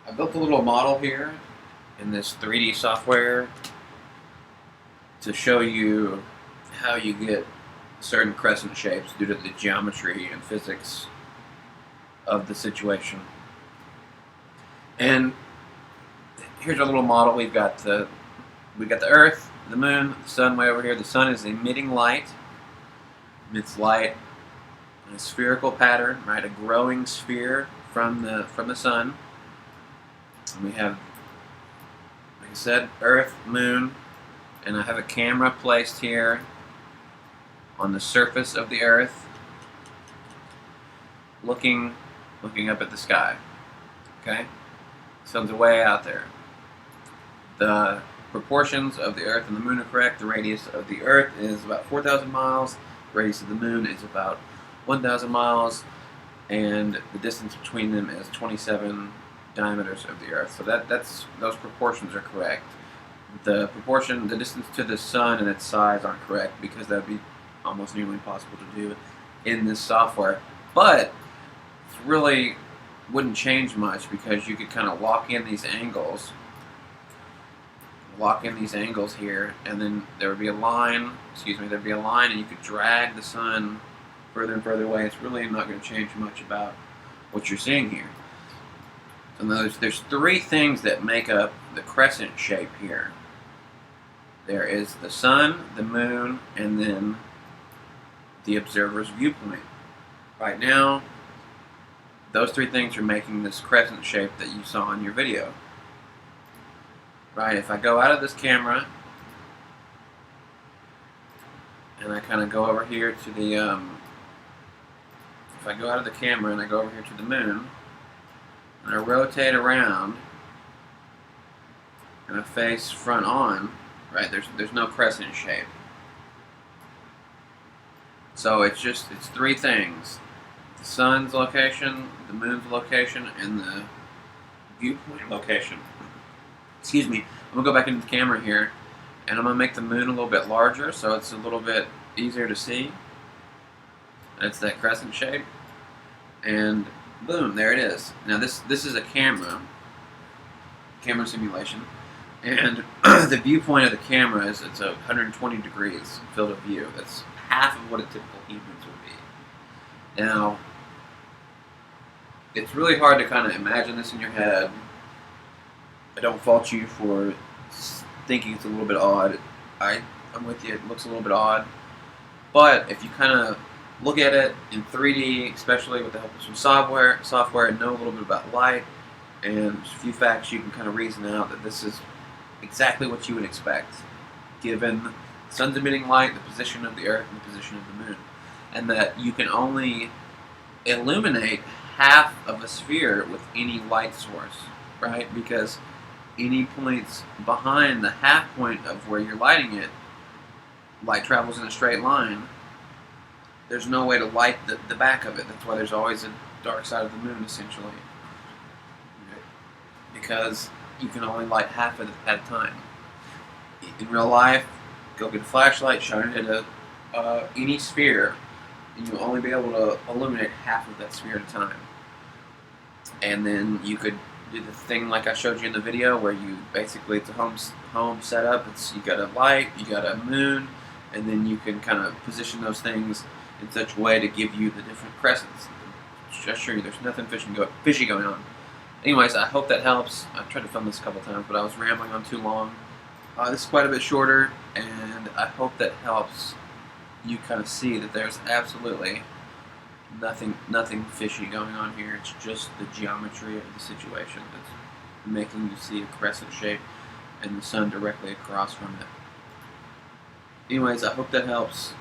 I built a little model here in this 3D software to show you how you get certain crescent shapes due to the geometry and physics of the situation. And here's our little model. We've got the Earth, the Moon, the Sun way over here. The Sun is emitting light. Emits light in a spherical pattern, right? A growing sphere from the Sun. And we have, like I said, Earth, Moon, and I have a camera placed here on the surface of the Earth, looking up at the sky. Okay, sun's way out there. The proportions of the Earth and the Moon are correct. The radius of the Earth is about 4,000 miles. The radius of the Moon is about 1,000 miles, and the distance between them is 27 diameters of the Earth. So those proportions are correct. The distance to the Sun and its size aren't correct because that would be almost nearly impossible to do in this software. But it really wouldn't change much because you could kind of lock in these angles here, and then there would be a line, and you could drag the Sun further and further away. It's really not going to change much about what you're seeing here. So there's three things that make up the crescent shape here. There is the Sun, the Moon, and then the observer's viewpoint. Right now, those three things are making this crescent shape that you saw in your video. Right, if I go out of this camera and I kind of go over here to the, if I go out of the camera and I go over here to the Moon, and I rotate around and I face front on, right, there's no crescent shape. So it's three things: the Sun's location, the Moon's location, and the viewpoint location. Excuse me. I'm gonna go back into the camera here, and I'm gonna make the Moon a little bit larger so it's a little bit easier to see. That's that crescent shape, and boom, there it is. Now this is a camera simulation, and the viewpoint of the camera is it's 120 degrees field of view. That's half of what a typical image would be. Now, it's really hard to kind of imagine this in your head. I don't fault you for thinking it's a little bit odd. I'm with you, it looks a little bit odd. But if you kind of look at it in 3D, especially with the help of some software and know a little bit about light and a few facts, you can kind of reason out that this is exactly what you would expect, given the Sun's emitting light, the position of the Earth, and the position of the Moon. And that you can only illuminate half of a sphere with any light source, right? Because any points behind the half point of where you're lighting it, light travels in a straight line. There's no way to light the back of it. That's why there's always a dark side of the Moon, essentially. Because you can only light half of it at a time. In real life, go get a flashlight, shine it at any sphere, and you'll only be able to illuminate half of that sphere at a time. And then you could do the thing like I showed you in the video, where you basically, it's a home setup. You got a light, you got a moon, and then you can kind of position those things in such a way to give you the different crescents. Just show you there's nothing fishy going on. Anyways, I hope that helps. I tried to film this a couple times, but I was rambling on too long. This is quite a bit shorter, and I hope that helps you kind of see that there's absolutely nothing fishy going on here. It's just the geometry of the situation that's making you see a crescent shape and the Sun directly across from it. Anyways, I hope that helps.